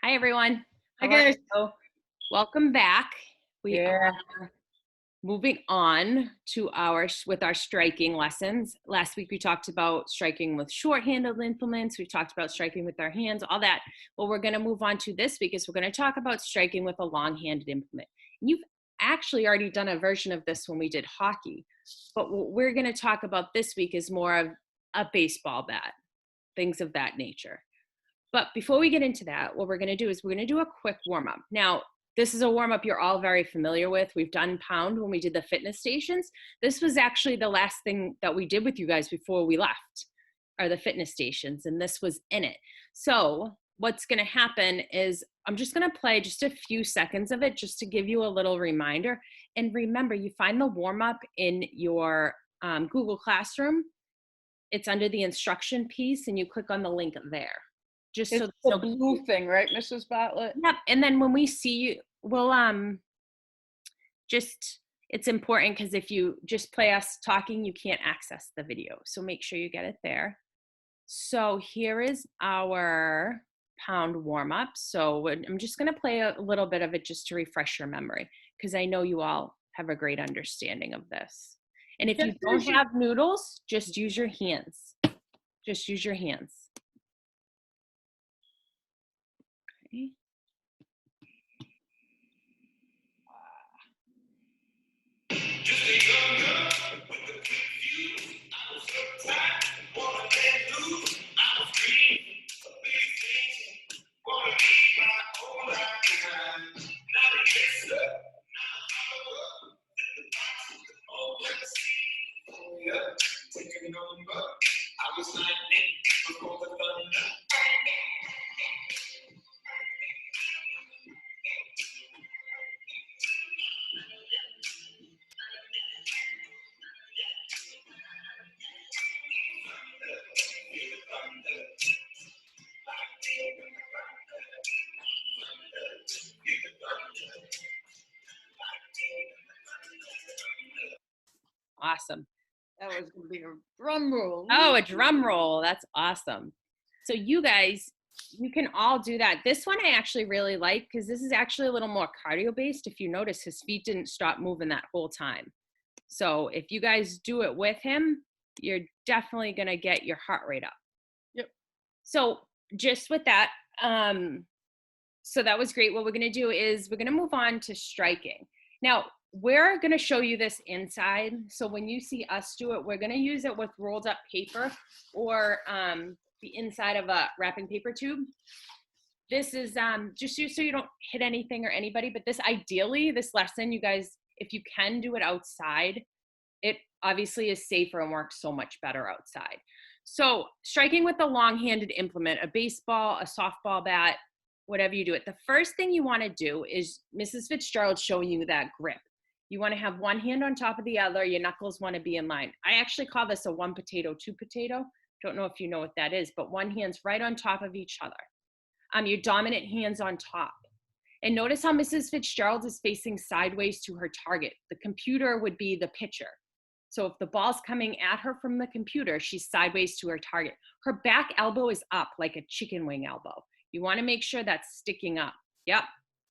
Hi, everyone. Hi, How are guys. you? Welcome back. We Yeah. are moving on to with our striking lessons. Last week we talked about striking with short-handled implements. We talked about striking with our hands, all that. What we're going to move on to this week is we're going to talk about striking with a long-handed implement. And you've actually already done a version of this when we did hockey, but what we're going to talk about this week is more of a baseball bat, things of that nature. But before we get into that, what we're going to do is we're going to do a quick warm up. Now, this is a warm up you're all very familiar with. We've done Pound when we did the fitness stations. This was actually the last thing that we did with you guys before we left, are the fitness stations, and this was in it. So, what's going to happen is I'm just going to play just a few seconds of it just to give you a little reminder. And remember, you find the warm up in your Google Classroom. It's under the instruction piece, and you click on the link there. Just so It's the blue thing, right, Mrs. Bartlett? Yep. And then when we see you, we'll just it's important because if you just play us talking, you can't access the video. So make sure you get it there. So here is our Pound warm up. So I'm just going to play a little bit of it just to refresh your memory because I know you all have a great understanding of this. And if you don't have noodles, just use your hands. Just use your hands. Okay. Just a young girl with a quick fuse. I was uptight, wanna let loose. I was dreaming of big things, wanna be my own life behind. Not a kisser, not a follower. Fit the box with the old legacy. Oh yeah, take a number. I was 19 before the thunder. Awesome. That was going to be a drum roll. Oh, a drum roll. That's awesome. So you guys, you can all do that. This one I actually really like because this is actually a little more cardio based. If you notice, his feet didn't stop moving that whole time. So if you guys do it with him, you're definitely going to get your heart rate up. Yep. So just with that, so that was great. What we're going to do is we're going to move on to striking. Now, we're going to show you this inside. So when you see us do it, we're going to use it with rolled up paper or the inside of a wrapping paper tube. This is just so you don't hit anything or anybody, but this ideally, this lesson, you guys, if you can do it outside, it obviously is safer and works so much better outside. So striking with a long-handed implement, a baseball, a softball bat, whatever you do it, the first thing you want to do is Mrs. Fitzgerald showing you that grip. You want to have one hand on top of the other. Your knuckles want to be in line. I actually call this a one potato, two potato. Don't know if you know what that is, but one hand's right on top of each other. Your dominant hand's on top. And notice how Mrs. Fitzgerald is facing sideways to her target. The computer would be the pitcher. So if the ball's coming at her from the computer, she's sideways to her target. Her back elbow is up like a chicken wing elbow. You want to make sure that's sticking up. Yep.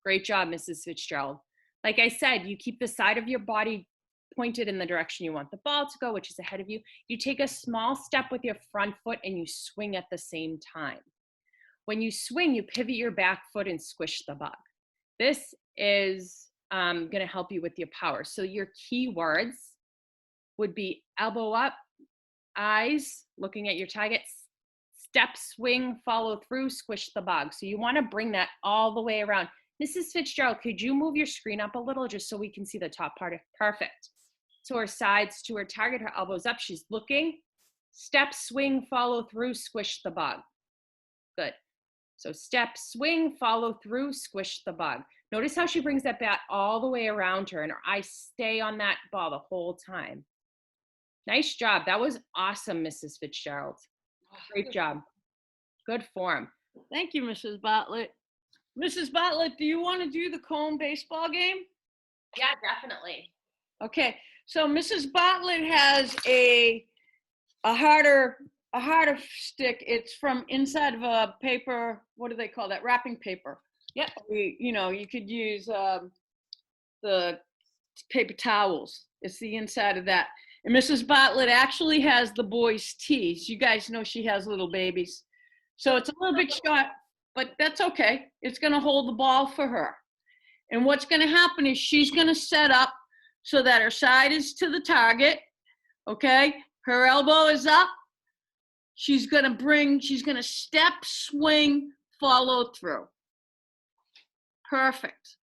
Great job, Mrs. Fitzgerald. Like I said, you keep the side of your body pointed in the direction you want the ball to go, which is ahead of you. You take a small step with your front foot and you swing at the same time. When you swing, you pivot your back foot and squish the bug. This is going to help you with your power. So your key words would be elbow up, eyes, looking at your target, step, swing, follow through, squish the bug. So you want to bring that all the way around. Mrs. Fitzgerald, could you move your screen up a little just so we can see the top part? Perfect. So her sides to her target, her elbows up, she's looking. Step, swing, follow through, squish the bug. Good. So step, swing, follow through, squish the bug. Notice how she brings that bat all the way around her and her eyes stay on that ball the whole time. Nice job. That was awesome, Mrs. Fitzgerald. Great job. Good form. Thank you, Mrs. Bartlett. Mrs. Bartlett, do you want to do the cone baseball game? Yeah, definitely. Okay, so Mrs. Bartlett has a harder a harder stick. It's from inside of a paper. What do they call that? Wrapping paper. Yep. You could use the paper towels. It's the inside of that. And Mrs. Bartlett actually has the boys' tees. You guys know she has little babies. So it's a little bit short, but that's okay. It's going to hold the ball for her. And what's going to happen is she's going to set up so that her side is to the target, okay? Her elbow is up. She's going to step, swing, follow through. Perfect.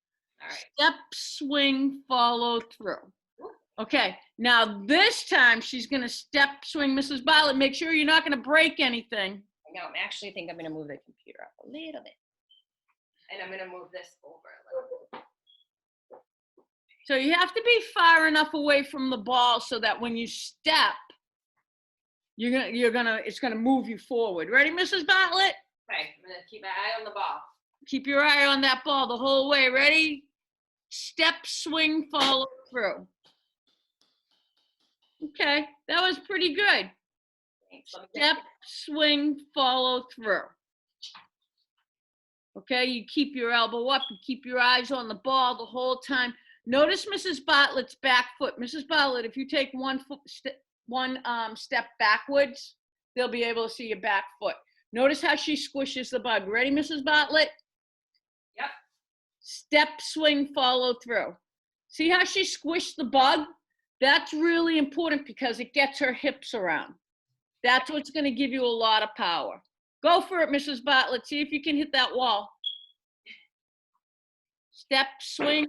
All right. Step, swing, follow through. Okay, now this time she's going to step, swing. Mrs. Bartlett, make sure you're not going to break anything. I know, I actually think I'm going to move the computer up a little bit. And I'm going to move this over a little bit. So you have to be far enough away from the ball so that when you step, it's gonna move you forward. Ready, Mrs. Bartlett? Okay, I'm going to keep my eye on the ball. Keep your eye on that ball the whole way. Ready? Step, swing, follow through. Okay, that was pretty good. Thanks. Let me Step, swing, follow through. Okay, you keep your elbow up, you keep your eyes on the ball the whole time. Notice Mrs. Bartlett's back foot. Mrs. Bartlett, if you take one step backwards, they'll be able to see your back foot. Notice how she squishes the bug. Ready, Mrs. Bartlett? Yep. Step, swing, follow through. See how she squished the bug? That's really important because it gets her hips around. That's what's going to give you a lot of power. Go for it, Mrs. Bartlett. See if you can hit that wall. Step, swing.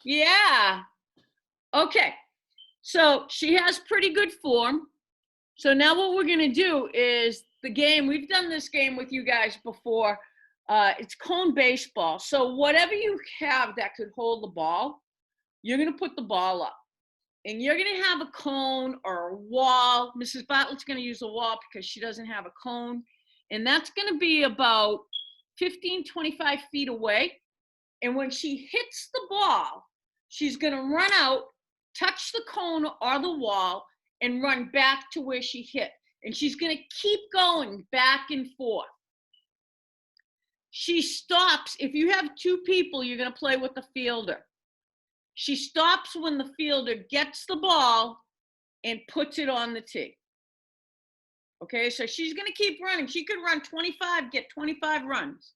Yeah. Okay. So she has pretty good form. So now what we're going to do is the game. We've done this game with you guys before. It's cone baseball. So whatever you have that could hold the ball, you're going to put the ball up. And you're going to have a cone or a wall. Mrs. Bartlett's going to use a wall because she doesn't have a cone. And that's going to be about 15, 25 feet away. And when she hits the ball, she's going to run out, touch the cone or the wall, and run back to where she hit. And she's going to keep going back and forth. She stops. If you have two people, you're going to play with the fielder. She stops when the fielder gets the ball and puts it on the tee. Okay, so she's going to keep running. She could run 25, get 25 runs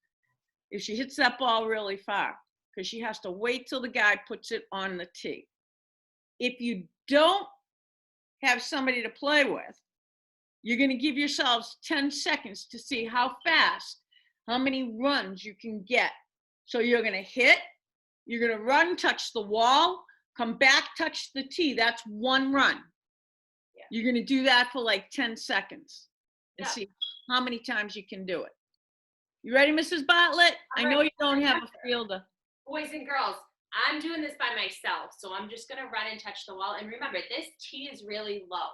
if she hits that ball really far, because she has to wait till the guy puts it on the tee. If you don't have somebody to play with, you're going to give yourselves 10 seconds to see how fast, how many runs you can get. So you're going to hit, you're going to run, touch the wall, come back, touch the tee. That's one run. Yeah. You're going to do that for like 10 seconds and Yeah. see how many times you can do it. You ready, Mrs. Bartlett? I know you don't have a fielder. Boys and girls, I'm doing this by myself, so I'm just going to run and touch the wall. And remember, this tee is really low.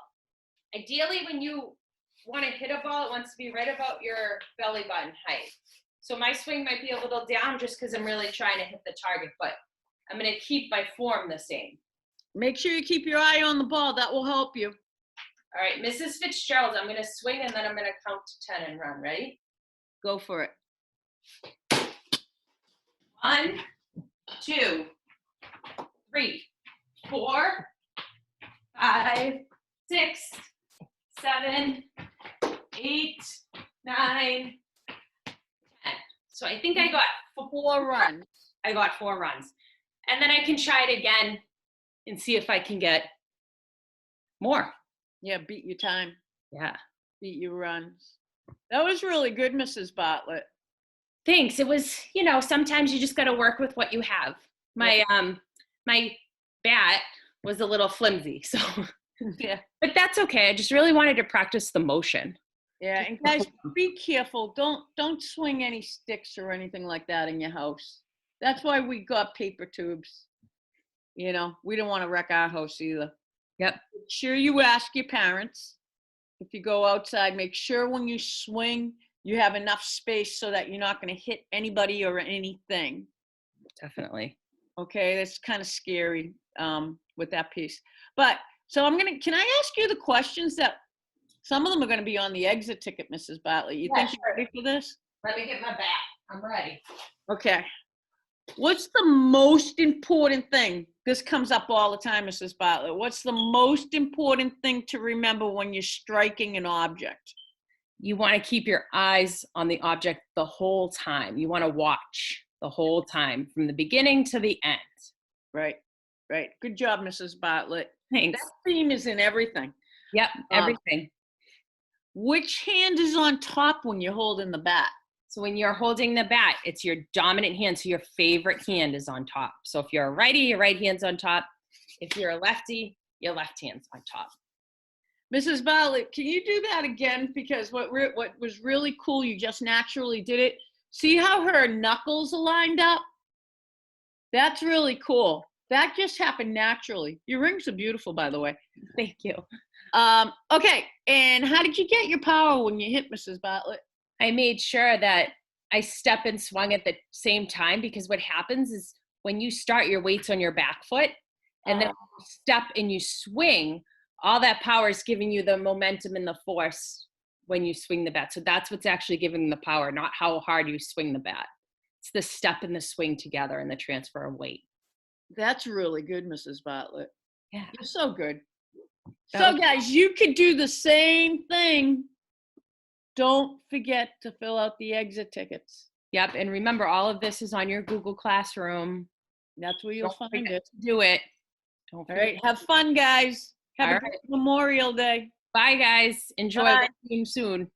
Ideally, when you want to hit a ball, it wants to be right about your belly button height. So my swing might be a little down just because I'm really trying to hit the target, but I'm going to keep my form the same. Make sure you keep your eye on the ball. That will help you. All right, Mrs. Fitzgerald, I'm going to swing and then I'm going to count to 10 and run. Ready? Go for it. 1, 2, 3, 4, 5, 6, 7, 8, 9, 10. So I think I got 4 runs. I got 4 runs. And then I can try it again and see if I can get more. Yeah, beat your time. Yeah. Beat your runs. That was really good, Mrs. Bartlett. Thanks. It was, sometimes you just got to work with what you have. My my bat was a little flimsy, so Yeah. but that's okay. I just really wanted to practice the motion. Yeah, and guys, be careful. Don't swing any sticks or anything like that in your house. That's why we got paper tubes. We don't want to wreck our house either. Yep. Make sure you ask your parents. If you go outside, make sure when you swing, you have enough space so that you're not going to hit anybody or anything. Definitely. Okay, that's kind of scary with that piece. But so can I ask you the questions that Some of them are going to be on the exit ticket, Mrs. Bartlett. You Yeah, think you're ready for this? Let me get my bat. I'm ready. Okay. What's the most important thing? This comes up all the time, Mrs. Bartlett. What's the most important thing to remember when you're striking an object? You want to keep your eyes on the object the whole time. You want to watch the whole time from the beginning to the end. Right, right. Good job, Mrs. Bartlett. Thanks. That theme is in everything. Yep, everything. Which hand is on top when you're holding the bat? So when you're holding the bat, it's your dominant hand. So your favorite hand is on top. So if you're a righty, your right hand's on top. If you're a lefty, your left hand's on top. Mrs. Bartlett, can you do that again? Because what was really cool, you just naturally did it. See how her knuckles are lined up? That's really cool. That just happened naturally. Your rings are beautiful, by the way. Thank you. Okay, and how did you get your power when you hit, Mrs. Bartlett? I made sure that I step and swung at the same time, because what happens is when you start, your weight's on your back foot, and then you step and you swing, all that power is giving you the momentum and the force when you swing the bat. So that's what's actually giving the power, not how hard you swing the bat. It's the step and the swing together and the transfer of weight. That's really good, Mrs. Bartlett. Yeah. You're so good. That So was- guys, you could do the same thing. Don't forget to fill out the exit tickets. Yep. And remember, all of this is on your Google Classroom. That's where you'll Don't find forget it. to do it. Don't All forget. right, have fun, guys. Have All a great Memorial Day. Bye, guys. Enjoy. Bye. We'll see you soon.